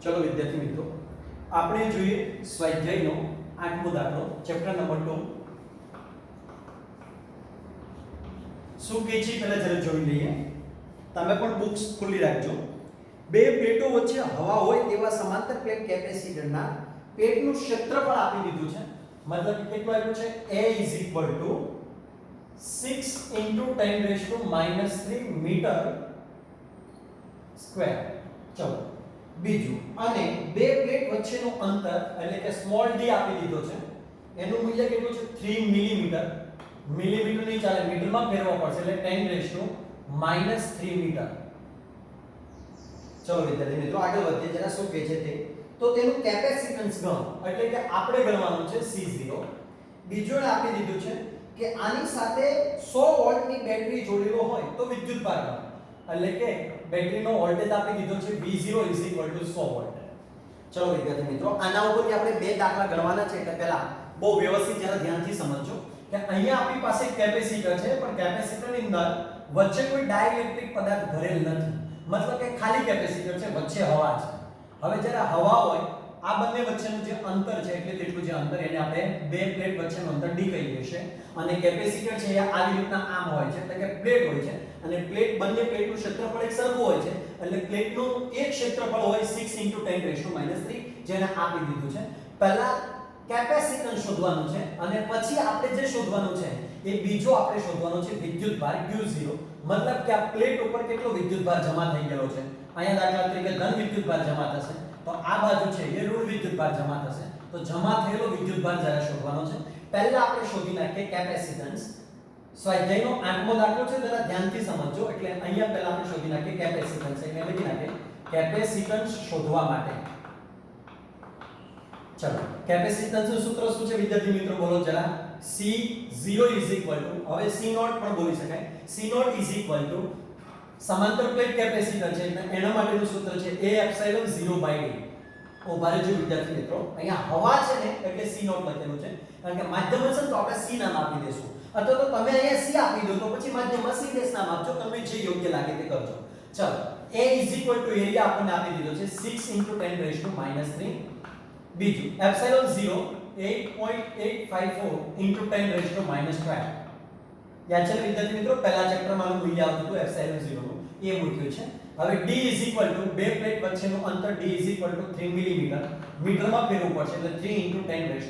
ચલો વિદ્યાર્થી મિત્રો, આપણે જોઈએ સ્વાધ્યાયનો 8મો દાખલો, ચેપ્ટર નંબર 2. શું કહે છે પહેલા જરા જોઈ લઈએ. તમે પણ બુક્સ ખોલી રાખજો. બે પ્લેટો વચ્ચે હવા હોય તેવા સમાંતર પ્લેટ કેપેસિટરના પ્લેટનું ક્ષેત્રફળ આપી દીધું છે. મતલબ કેટલું આપ્યું છે? A = 6 × 10⁻³ metre square. ચલો બીજું, અને બે પ્લેટ વચ્ચેનું અંતર એટલે કે સ્મોલ d આપી દીધો છે. એનું મૂલ્ય કેટલું છે? 3 મિલીમીટર. મિલીમીટર નહીં ચાલે, મીટરમાં ફેરવવો પડશે એટલે 10⁻³ મીટર. ચલો વિદ્યાર્થી મિત્રો આગળ વધીએ. જરા શું કહે છે તે તો તેનું કેપેસિટન્સ ગણો, એટલે કે આપણે ગણવાનું છે C0. બીજું આપી દીધું છે કે આની સાથે 100 વોલ્ટની બેટરી જોડેલો હોય તો વિદ્યુતભાર ગણો, એટલે કે બેટરીનો વોલ્ટેજ આપી દીધો છે V0 = 100 વોલ્ટ. ચલો વિદ્યાર્થી મિત્રો, આના ઉપરથી આપણે બે દાખલા ગણવાના છે. એટલે પહેલા બહુ વ્યવસ્થિત જરા ધ્યાનથી સમજજો કે અહીંયા આપણી પાસે કેપેસિટર છે, પણ કેપેસિટરની અંદર વચ્ચે કોઈ ડાઇલેક્ટ્રિક પદાર્થ ભરેલ નથી. મતલબ કે ખાલી કેપેસિટર છે, વચ્ચે હવા છે. હવે જ્યારે હવા હોય, આ બંને વચ્ચેનું જે અંતર છે એટલે તેટલું જે અંતર એને આપણે બે પ્લેટ વચ્ચેનું અંતર d કહીએ છીએ. અને કેપેસિટર છે એ આવી રીતના આમ હોય છે, એટલે કે પ્લેટ હોય છે, અને બંને પ્લેટનું ક્ષેત્રફળ એક સરખું હોય છે. એટલે પ્લેટનું એક ક્ષેત્રફળ હોય 6 × 10⁻³ જેને આપી દીધું છે. પહેલા કેપેસિટન્સ શોધવાનું છે, અને પછી આપણે જે શોધવાનું છે એ બીજો આપણે શોધવાનો છે વિદ્યુતભાર Q0. મતલબ કે આ પ્લેટ ઉપર કેટલો વિદ્યુતભાર જમા થઈ ગયો છે. અહીંયા દાખલા તરીકે ધન વિદ્યુતભાર જમા થશે, તો આ બાજુ છે એ ઋણ વિદ્યુતભાર જમા થશે. તો જમા થયેલો વિદ્યુતભાર જ્યારે શોધવાનો છે, પહેલા આપણે શોધી નાખીએ કેપેસિટન્સ. સ્વાધ્યાયનો 8મો દાખલો છે, જરા ધ્યાનથી સમજજો. એટલે અહીંયા પહેલા આપણે શોધી નાખીએ કેપેસિટન્સ. એટલે લખી નાખીએ કેપેસિટન્સ શોધવા માટે. ચલો કેપેસિટન્સનું સૂત્ર શું છે વિદ્યાર્થી મિત્રો? બોલો જરા. C0 હવે C0 પણ બોલી શકાય. C0 સમાંતર પ્લેટ કેપેસિટર છે, એટલે એના માટેનું સૂત્ર છે A ε0/d. ઓ બારે જો વિદ્યાર્થી મિત્રો, અહીંયા હવા છે ને એટલે C0 લખેલું છે, કારણ કે માધ્યમ છે તો આપણે C નામ આપી દેશું. અથવા તો તમે અહીંયા C આપી દો તો પછી માધ્યમમાં C' નામ આપજો. તમને જે યોગ્ય લાગે તે કરજો. ચલો A એરિયા આપણને આપી દીધો છે 6 × 10⁻³ બીજું ε0 8.854 × 10⁻12. યાદ છે વિદ્યાર્થી મિત્રો, પહેલા ચેપ્ટરમાં મૂલ્ય આવતું હતું ε0 નું, એ મૂક્યું છે. હવે d બે પ્લેટ વચ્ચેનું અંતર d 3 મિલીમીટર. મીટરમાં ફેરવવું પડશે એટલે 3 × 10⁻³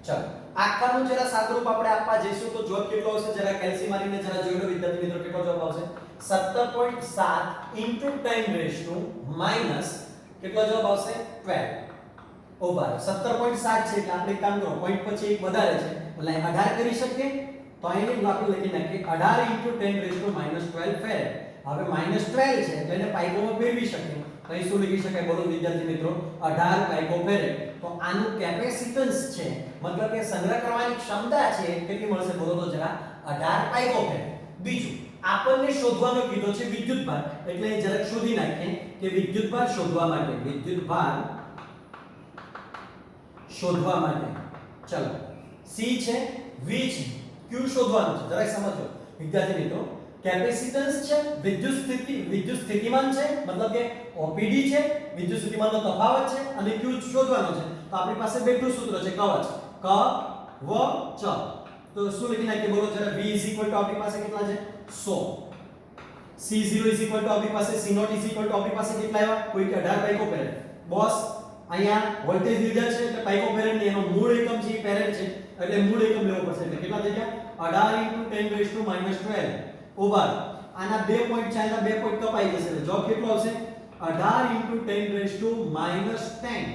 ચલો આખાનું જરા સાદુરૂપ આપણે આપવા જઈશું તો જવાબ કેટલો આવશે? જરા કેલ્સી મારીને જરા જોઈ લો વિદ્યાર્થી મિત્રો, કેટલો જવાબ આવશે? 17.7 × 10⁻, કેટલો જવાબ આવશે? 12. ઓ બાર 17.7 છે એટલે આપણે કામ કરો, પોઈન્ટ પછી એક વધારે છે એટલે 18 કરી શકીએ. તો અહીં આપણે લખી નાખીએ 18 × 10⁻12 ફેરેડ. હવે -12 છે એટલે એને પાઇકોમાં ફેરવી શકીએ. તો અહીં શું લખી શકાય બોલો વિદ્યાર્થી મિત્રો? 18 પાઇકોફેરેડ. તો આનું કેપેસિટન્સ છે, મતલબ કે સંગ્રહ કરવાની ક્ષમતા છે, કેટલી મળશે બોલો તો જરા? 18 પાઇકોફેરેડ. બીજું આપણને શોધવાનો કીધો છે વિદ્યુતભાર, એટલે જરાક શોધી નાખીએ કે વિદ્યુતભાર શોધવા માટે ચલો C છે, V છે, Q શોધવાનું છે. જરાક સમજો વિદ્યાર્થી મિત્રો, કેપેસિટન્સ છે, વિદ્યુત સ્થિતિમાન છે, મતલબ કે OPD છે, વિદ્યુત સ્થિતિમાનનો તફાવત છે, અને Q શોધવાનો છે. તો આપણી પાસે બેઠું સૂત્ર છે કવચ, ક વ ચ. તો શું લખી નાખીએ બોલો જરા? V આપણી પાસે કેટલા છે? 100. C0 આપણી પાસે, C0 આપણી પાસે કેટલા આવ્યા? કોઈ 18 પાઇકોફેરેડ. બોસ અહીંયા વોલ્ટેજ લીધા છે એટલે પાઇકોફેરેડ ની એનો મૂળ એકમ છે ફેરેડ છે, એટલે મૂળ એકમ લેવો પડશે. એટલે કેટલા થઈ ગયા? 18 × 10⁻12 ઓવર આના 2 પોઈન્ટ છે, આના 2 પોઈન્ટ કપાઈ જશે એટલે જવાબ કેટલો આવશે? 18 × 10⁻10.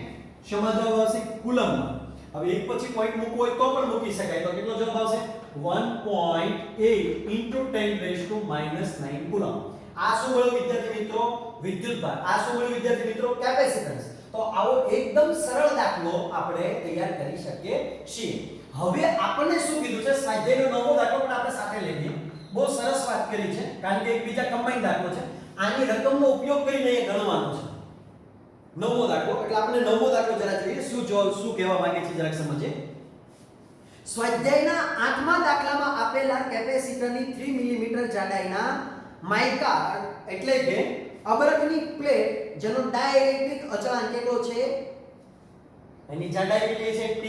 શેમાં જવાબ આવશે? કુલમમાં. હવે એક પછી પોઈન્ટ મૂકવો હોય તો પણ મૂકી શકાય. તો કેટલો જવાબ આવશે? 1.8 × 10⁻9 કુલમ. આ શું મળ્યું વિદ્યાર્થી મિત્રો? વિદ્યુતભાર. આ શું મળ્યું વિદ્યાર્થી મિત્રો? કેપેસિટન્સ. તો આવો એકદમ સરળ દાખલો આપણે તૈયાર કરી શકીએ છીએ. હવે આપણને શું કીધું છે? સ્વાધ્યાયનો 9મો દાખલો પણ આપણે સાથે લઈ લઈએ. બહુ સરસ વાત કરી છે, કારણ કે એકબીજા કમ્બાઈન દાખલો છે. આની રકમનો ઉપયોગ કરીને એ ગણવાનો છે 9મો દાખલો. એટલે આપણે 9મો દાખલો જરા જોઈએ શું કહેવા માંગે છે જરાક સમજીએ. સ્વાધ્યાયના 8મા દાખલામાં આપેલા કેપેસિટરની 3 મિલીમીટર જાડાઈના માઇકા એટલે કે અબરખની પ્લેટ જેનો ડાઇલેક્ટ્રિક અચળાંક કેટલો છે, એની જાડાઈ કેટલી છે, t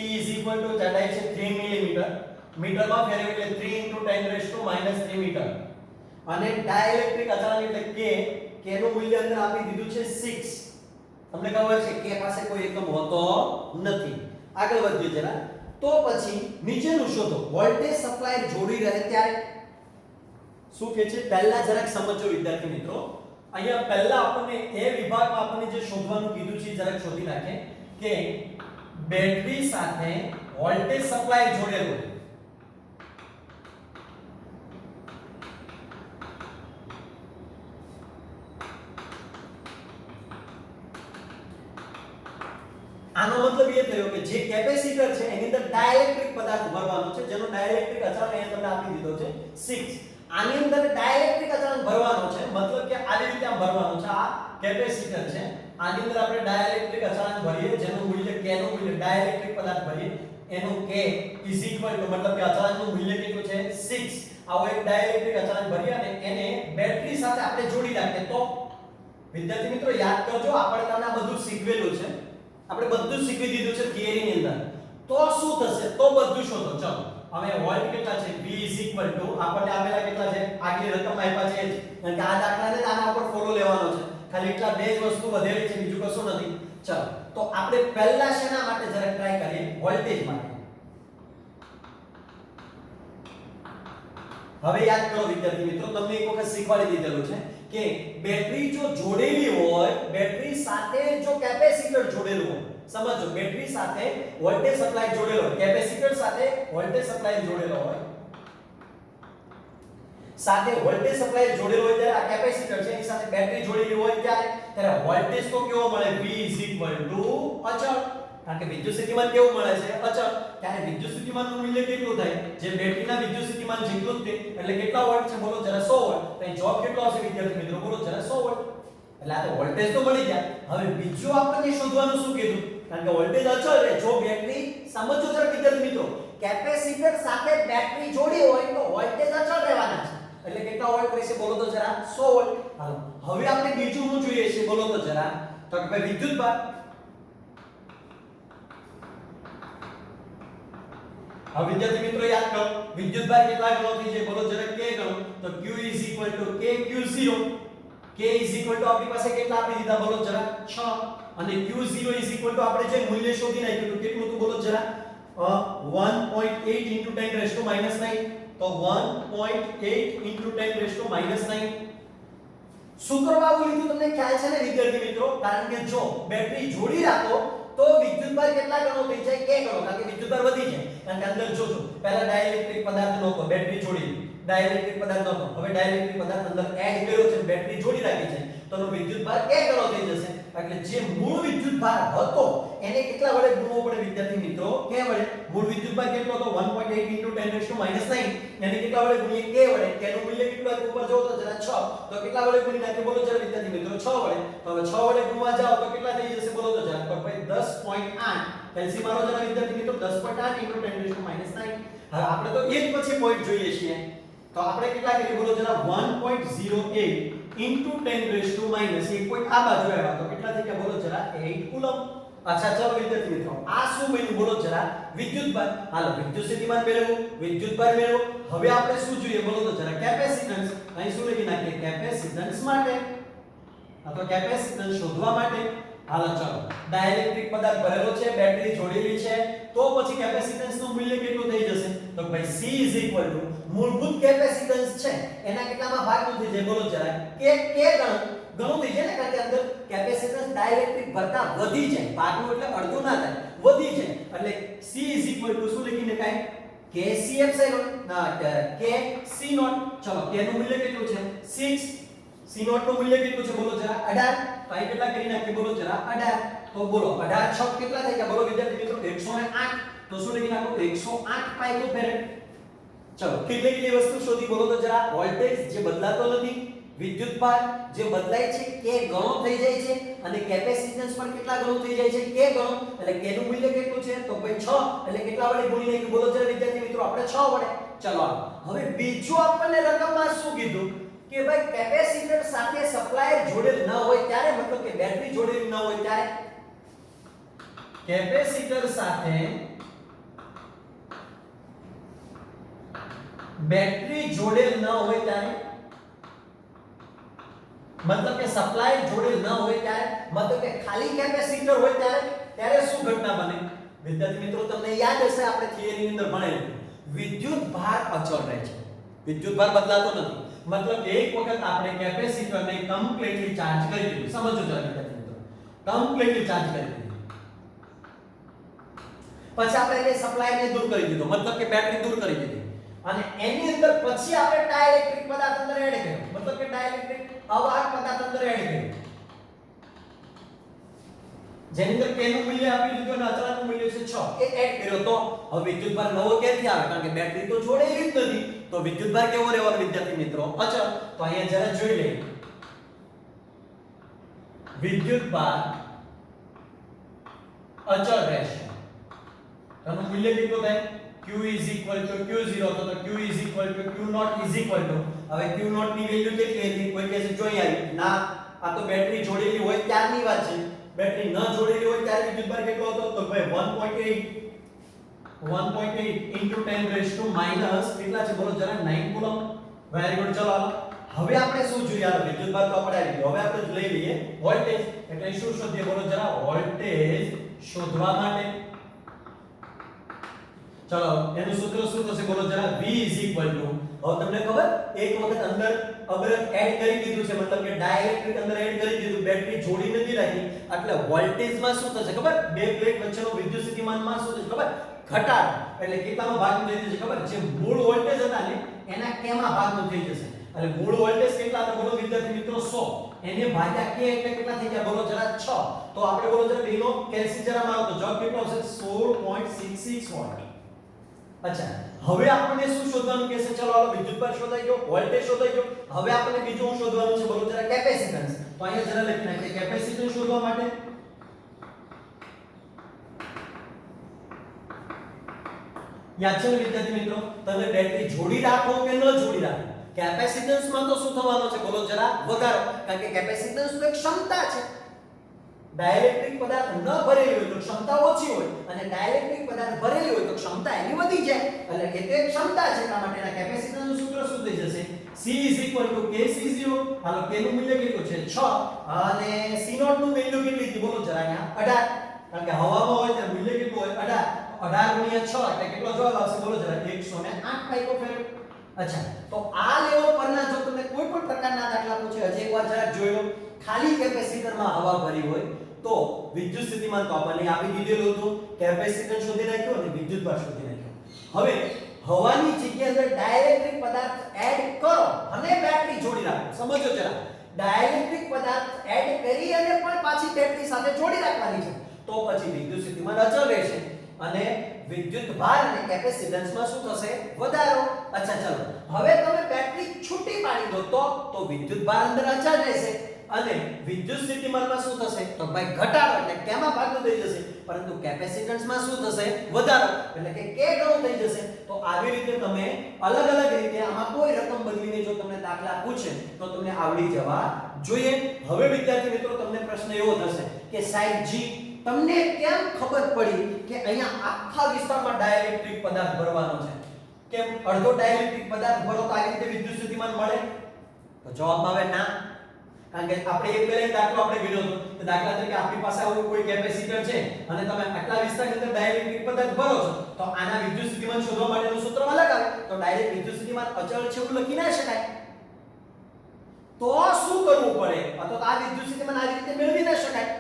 જાડાઈ છે 3 મિલીમીટર, મીટરમાં ફેરવીએ એટલે 3 × 10⁻³ મીટર, અને ડાઇલેક્ટ્રિક અચળાંક એટલે k નું મૂલ્ય અંદર આપી દીધું છે 6. તમને ખબર છે કે પાસે કોઈ એકમ હોતો નથી. આગળ વધીએ જરા. તો પછી નીચેનું શોધો. વોલ્ટેજ સપ્લાય જોડી રહે ત્યારે શું કહે છે, પહેલા જરાક સમજો વિદ્યાર્થી મિત્રો. અહીંયા પહેલા આપણને એ વિભાગમાં આપણને જે શોધવાનું કીધું છે જરાક શોધી નાખીએ કે બેટરી સાથે વોલ્ટેજ સપ્લાય જોડેલો, આનો મતલબ એ થયો કે જે કેપેસિટર છે એની અંદર ડાઇલેક્ટ્રિક પદાર્થ ભરવાનો છે જેનો ડાઇલેક્ટ્રિક અચળાંક અહીંયા તમને આપી દીધો છે 6. આની અંદર ડાઇલેક્ટ્રિક અચળાંક ભરવાનો છે, મતલબ કે આવી રીતે આમ ભરવાનો છે. આ કેપેસિટર છે, આની અંદર આપણે ડાઇલેક્ટ્રિક અચળાંક ભરીએ જેનું મૂલ્ય k નું મૂલ્ય ડાઇલેક્ટ્રિક પદાર્થ ભરીએ એનું k મતલબ કે અચળાંકનું મૂલ્ય કેટલું છે 6. આવો એક ડાઇલેક્ટ્રિક અચળાંક ભરીએ અને એને બેટરી સાથે આપણે જોડી રાખીએ તો વિદ્યાર્થી મિત્રો યાદ કરજો, આપણે તમને આ બધું શીખવેલું છે, આપણે બધું શીખવી દીધું છે થિયરી ની અંદર. તો શું થશે, તો બધું શોધો. ચલો હવે વોલ્ટ કેટલા છે, V આપણને આપેલા કેટલા છે, આગલી રકમ આપ્યા છે, કારણ કે આ દાખલાને આના ઉપર ફોલો લેવાનો છે, ખાલી એટલા બે જ વસ્તુ વધેલી છે, બીજું કશું નથી. ચલો તો આપણે પહેલા શેના માટે જરા ટ્રાય કરીએ, વોલ્ટેજ માટે. હવે યાદ કરો વિદ્યાર્થી મિત્રો, તમને એક વખત શીખવાડી દીધેલું છે કે બેટરી જો જોડેલી હોય, બેટરી સાથે જો કેપેસિટર જોડેલું હોય, સમજો બેટરી સાથે વોલ્ટેજ સપ્લાય જોડેલો હોય, કેપેસિટર સાથે વોલ્ટેજ સપ્લાય જોડેલો હોય, સાથે વોલ્ટેજ સપ્લાય જોડેલો હોય ત્યારે આ કેપેસિટર છે એની સાથે બેટરી જોડેલી હોય ત્યારે વોલ્ટેજ તો કેવો મળે, V અચળ, કારણ કે વિદ્યુત સ્થિતિમાન કેવું મળે છે, અચળ. ત્યારે વિદ્યુત સ્થિતિમાનનું મૂલ્ય કેટલું થાય, જે બેટરીના વિદ્યુત સ્થિતિમાન જેટલું જ છે, એટલે કેટલા વોલ્ટ છે બોલો જરા, 100 વોલ્ટ. તો અહીં જવાબ કેટલો આવશે વિદ્યાર્થી મિત્રો, બોલો જરા 100 વોલ્ટ. એટલે આ તો વોલ્ટેજ તો મળી ગયા. હવે બીજું આપણને શોધવાનું શું કીધું, કારણ કે વોલ્ટેજ અચળ છે, જો બેટરી સમજો જરા વિદ્યાર્થી મિત્રો, કેપેસિટર સાથે બેટરી જોડી હોય તો વોલ્ટેજ અચળ રહેવાના છે, એટલે કેટલા વોલ્ટ રહેશે બોલો તો જરા, 100 વોલ્ટ. હાલો હવે આપણે બીજું શું જોઈએ છે બોલો તો જરા, તો કે ભાઈ વિદ્યુતભાર. હવે વિદ્યાર્થી મિત્રો યાદ કરો, વિદ્યુતભાર કેટલા ગણો થઈ જાય બોલો જરા, k ગણો. તો q kq0, k આપણી પાસે કેટલા આપી દીધા બોલો જરા, 6. અને q0 આપણે જે મૂલ્ય શોધી નાખ્યું તો કેટલું હતું બોલો જરા, 1.8 × 10⁻⁹. તો 1.8 × 10⁻⁹. શું કરવા આવું લીધું તમને ખ્યાલ છે ને વિદ્યાર્થી મિત્રો, કારણ કે જો બેટરી જોડી રાખો તો વિદ્યુતભાર કેટલા ગણો થઈ જાય, k ગણો, કારણ કે વિદ્યુતભાર વધી જાય. કારણ કે અંદર જોજો પહેલા ડાઇલેક્ટ્રિક પદાર્થ નહોતો, બેટરી જોડી, ડાઇલેક્ટ્રિક પદાર્થ નહોતો, હવે ડાઇલેક્ટ્રિક પદાર્થ અંદર એડ કર્યો છે, બેટરી જોડી રાખી છે, તો એનો વિદ્યુતભાર k ગણો થઈ જશે. એટલે જે મૂળ વિદ્યુતભાર હતો એને કેટલા વડે ગુણવો પડે વિદ્યાર્થી મિત્રો, k વડે. મૂળ વિદ્યુતભાર કેટલો હતો, 1.8 × 10⁻⁹. એને કેટલા વડે ગુણીએ, k વડે. k નું મૂલ્ય કેટલું હતું ઉપર જોવો તો જરા 6. તો કેટલા વડે ગુણી નાખીએ બોલો જરા વિદ્યાર્થી મિત્રો, 6 વડે. તો હવે 6 વડે ગુણવા જાઓ તો કેટલા થઈ જશે બોલો તો જરા, તો ભાઈ 10.8. કેલ્સી મારો જરા વિદ્યાર્થી મિત્રો, 10.8 × 10⁻⁹. હવે આપણે તો એક પછી પોઈન્ટ જોઈએ છીએ, તો આપણે કેટલા કરીએ બોલો જરા, 1.08 × 10⁻⁻. એક પોઈન્ટ આ બાજુ આવ્યા તો કેટલા થઈ ગયા બોલો જરા, 8 કુલમ. અચ્છા ચલો વિદ્યાર્થી મિત્રો, આ શું બન્યું બોલો જરા, વિદ્યુતભાર. હાલો વિદ્યુત સ્થિતિમાન મેળવ્યું, વિદ્યુતભાર મેળવ્યું. હવે આપણે શું જોઈએ બોલો તો જરા, કેપેસિટન્સ. અહીં શું લખી નાખીએ, કેપેસિટન્સ માટે, અથવા કેપેસિટન્સ શોધવા માટે. હાલો ચલો, ડાઇલેક્ટ્રિક પદાર્થ ભરેલો છે, બેટરી જોડેલી છે, તો પછી કેપેસિટન્સ નું મૂલ્ય કેટલું થઈ જશે, તો ભાઈ C મૂળભૂત કેપેસિટન્સ છે એના કેટલામાં ભાગનું થઈ જાય બોલો જરા, કે ઘણું થઈ જાય ને, કારણ કે અંદર કેપેસિટન્સ ડાઇલેક્ટ્રિક ભરતા વધી જાય, ભાગનું એટલે અડધું ના થાય, વધી જાય. એટલે C શું લખીને કાઈ, kCε kC0. ચલો k નું મૂલ્ય કેટલું છે, 6. C0 નું મૂલ્ય કેટલું છે બોલો જરા, 18. તો અહીં કેટલા કરી નાખીએ બોલો જરા, 18. તો બોલો 18 6 કેટલા થઈ ગયા બોલો વિદ્યાર્થી મિત્રો, 108. તો શું લખી નાખો, 108 પાઇકોફેરેડ. ચલો કેટલી વસ્તુ શોધી બોલો તો જરા, વોલ્ટેજ જે બદલાતો નથી, વિદ્યુતભાર જે બદલાય છે k ગણો થઈ જાય છે, અને કેપેસિટન્સ પણ કેટલા ગણો થઈ જાય છે, k ગણો. એટલે k નું મૂલ્ય કેટલું છે, તો ભાઈ 6. એટલે કેટલા વડે ગુણી નાખ્યું બોલો જરા વિદ્યાર્થી મિત્રો, આપણે 6 વડે. ચલો હવે બીજું આપણને રકમમાં શું કીધું કે ભાઈ કેપેસિટર સાથે સપ્લાયર જોડેલ ન હોય ત્યારે, મતલબ કે બેટરી જોડેલી ન હોય ત્યારે, કેપેસિટર સાથે બેટરી જોડેલ ન હોય ત્યારે, મતલબ કે સપ્લાયર જોડેલ ન હોય ત્યારે, મતલબ કે ખાલી કેપેસિટર હોય ત્યારે શું ઘટના બને? વિદ્યાર્થી મિત્રો તમને યાદ હશે આપણે થિયરી ની અંદર ભણેલું, વિદ્યુત ભાર અચળ રહે છે, વિદ્યુત ભાર બદલાતો નથી. મતલબ કે એક વખત આપણે કેપેસિટરને કમ્પ્લીટલી ચાર્જ કરી દીધું, સમજો જરા વિદ્યાર્થી મિત્રો, કમ્પ્લીટલી ચાર્જ કરી દીધું, પછી આપણે એને સપ્લાયરને દૂર કરી દીધો, મતલબ કે બેટરી દૂર કરી દીધી, અને એની અંદર પછી આપણે ડાઇલેક્ટ્રિક પદાર્થ અંદર એડ કર્યો, મતલબ કે ડાઇલેક્ટ્રિક અવાહક પદાર્થ અંદર એડ કર્યો, જેની અંદર k નું મૂલ્ય આપી દીધું અને અચળાંકનું મૂલ્ય છે 6, એ એડ કર્યો તો હવે વિદ્યુતભાર નવો ક્યાંથી આવે? કારણ કે બેટરી તો જોડેલી જ નથી, તો વિદ્યુતભાર કેવો રહેવાનો વિદ્યાર્થી મિત્રો? અચળ. તો અહીંયા જરા જોઈ લઈએ, વિદ્યુતભાર અચળ રહેશે, તેનું મૂલ્ય કેટલું થાય? q q0, તો q q0 હવે q0 ની વેલ્યુ કેટલી હતી? કોઈ કહે છે જોઈ આવી, ના આ તો બેટરી જોડેલી હોય ત્યારની વાત છે, બેટરી ન જોડેલી હોય ત્યારે વિદ્યુતભાર કેટલો હતો? તો ભાઈ 1.8 into 10 raised to minus કેટલા છે બોલો જરા? 9 કુલમ. Very good. ચલો હવે આપણે શું જોઈએ? આ વિદ્યુતભાર તો આપણે આવી ગયો, હવે આપણે લઈ લઈએ વોલ્ટેજ. એટલે શું શોધીએ બોલો જરા? વોલ્ટેજ શોધવા માટે ચલો એનું સૂત્ર શું થશે બોલો જરા? V હવે તમને ખબર, એક વખત અંદર અબરત એડ કરી દીધું છે, મતલબ કે ડાઇલેક્ટ્રિક અંદર એડ કરી દીધું, બેટરી જોડી નથી રાખી, એટલે વોલ્ટેજમાં શું થશે ખબર? બે પ્લેટ વચ્ચેનો વિદ્યુત સ્થિતિમાનમાં શું થશે ખબર? ઘટાડો. એટલે કેટલામાં ભાગનું થઈ જશે ખબર? જે મૂળ વોલ્ટેજ હતા ને એના કેમાં ભાગનું થઈ જશે. એટલે મૂળ વોલ્ટેજ કેટલા હતા બોલો વિદ્યાર્થી મિત્રો? 100, એને ભાગ્યા k એટલે કેટલા થઈ ગયા બોલો જરા? 6. તો આપણે બોલો જરા બેનો કેલ્સી જરા મારો તો જવાબ કેટલો આવશે? 16.66 વોલ્ટ. અચ્છા, હવે આપણને શું શોધવાનું કહે છે? ચલો હાલો, વિદ્યુતભાર શોધાઈ ગયો, વોલ્ટેજ શોધાઈ ગયો, હવે આપણને બીજું શું શોધવાનું છે બોલો જરા? કેપેસિટન્સ. તો અહીંયા જરા લખી નાખીએ કેપેસિટન્સ શોધવા માટે યાદ છે વિદ્યાર્થી મિત્રો, તમે બેટરી જોડી રાખો કે ન જોડી રાખો, કેપેસિટન્સમાં તો શું થવાનું છે બોલો જરા? વધારો. કારણ કે કેપેસિટન્સ તો એક ક્ષમતા છે, ડાઇલેક્ટ્રિક પદાર્થ ન ભરેલી હોય તો ક્ષમતા ઓછી હોય, અને ડાઇલેક્ટ્રિક પદાર્થ ભરેલી હોય તો ક્ષમતા એની વધી જાય, એટલે કે તે ક્ષમતા છે. એટલા માટેના કેપેસિટન્સનું સૂત્ર શું થઈ જશે? C kC0. હાલો, k નું મૂલ્ય કેટલું છે? 6, અને C0 નું વેલ્યુ કેટલી હતી બોલો જરા? અહીંયા 18, કારણ કે હવામાં હોય ત્યારે મૂલ્ય કેટલું હોય? 18 18 6 એટલે કેટલો જવાબ આવશે બોલો જરા? 108 પાઇકોફેરેડ. અચ્છા, તો આ લેવલ પરના જો તમને કોઈ પણ પ્રકારના દાખલા પૂછે, હજી એકવાર જરા જોઈ લો, ખાલી કેપેસિટરમાં હવા ભરી હોય તો વિદ્યુત સ્થિતિમાન તો આપણને આપી દીધેલું હતું, કેપેસિટર શોધી નાખ્યો અને વિદ્યુતભાર શોધી નાખ્યો. હવે હવાની જગ્યા અંદર ડાઇલેક્ટ્રિક પદાર્થ એડ કરો અને બેટરી જોડી રાખો. સમજો જરા, ડાઇલેક્ટ્રિક પદાર્થ એડ કરી અને પણ પાછી બેટરી સાથે જોડી રાખવાની છે, તો પછી વિદ્યુત સ્થિતિમાન અચળ રહેશે અને વિદ્યુતભાર અને કેપેસિટન્સમાં શું થશે? વધારો. અચ્છા ચલો, હવે તમે બેટરી છૂટી પાડી દો તો વિદ્યુતભાર અંદર અચળ રહેશે અને વિદ્યુત સ્થિતિમાનમાં શું થશે? તો ભાઈ ઘટાડો, એટલે કેમાં ભાગનું થઈ જશે, પરંતુ કેપેસિટન્સમાં શું થશે? વધારો, એટલે કે k ગણું થઈ જશે. તો આવી રીતે તમે અલગ અલગ રીતે આમાં કોઈ રકમ બદલીને જો તમને દાખલા પૂછે તો તમને આવડી જવા જોઈએ. હવે વિદ્યાર્થી મિત્રો તમને પ્રશ્ન એવો થશે કે સાહેબ જી, તમને કેમ ખબર પડી કે અહીંયા આખા વિસ્તારમાં ડાઇલેક્ટ્રિક પદાર્થ ભરવાનો છે? કેમ અડધો ડાઇલેક્ટ્રિક પદાર્થ ભરો તો આવી રીતે વિદ્યુત સ્થિતિમાન મળે? તો જવાબમાં આવે ના. કારણ કે આપણે એક પહેલા એક દાખલો આપણે ગણ્યો હતો, તો દાખલા તરીકે આપણી પાસે આવું કોઈ કેપેસિટર છે અને તમે આટલા વિસ્તારની અંદર ડાઇલેક્ટ્રિક પદાર્થ ભરો છો, તો આના વિદ્યુત સ્થિતિમાન શોધવા માટેનું સૂત્ર અલગ આવે. તો ડાયરેક્ટ વિદ્યુત સ્થિતિમાન અચળ છે એવું લખી ના શકાય. તો શું કરવું પડે? અથવા આ વિદ્યુત સ્થિતિમાન આ રીતે મેળવી ના શકાય.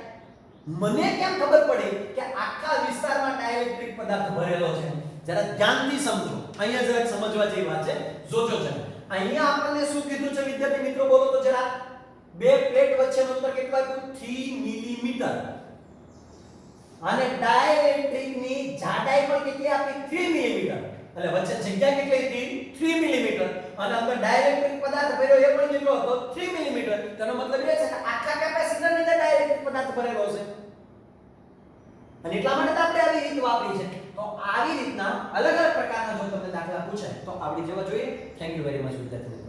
મને કેમ ખબર પડી કે આખા વિસ્તારમાં ડાઇલેક્ટ્રિક પદાર્થ ભરેલો છે? જરા ધ્યાનથી સમજો, અહીંયા જરા સમજવા જેવી વાત છે, જોજો જરા. અહીંયા આપણને શું કીધું છે વિદ્યાર્થી મિત્રો બોલો તો જરા? બે પ્લેટ વચ્ચેનું અંતર કેટલું આપ્યું? 3 મિલીમીટર. અને ડાઇલેક્ટ્રિકની જાડાઈ પણ કેટલી આપી? 3 મિલીમીટર. એટલે વચ્ચે જગ્યા કેટલી હતી? 3 મિલીમીટર. અને અંદર ડાઇલેક્ટ્રિક પદાર્થ ભર્યો એ પણ કેટલો હતો? 3 મિલીમીટર. તેનો મતલબ એ છે કે આખા કેપેસિટરની અંદર ડાઇલેક્ટ્રિક પદાર્થ ભરેલો છે. અને એટલા માટે આપણે આવી રીત વાપરી છે. તો આવી રીતના અલગ અલગ પ્રકારના જો તમને દાખલા પૂછાય તો આવડી જવા જોઈએ. થેન્ક યુ વેરી મચ વિદ્યાર્થીઓ.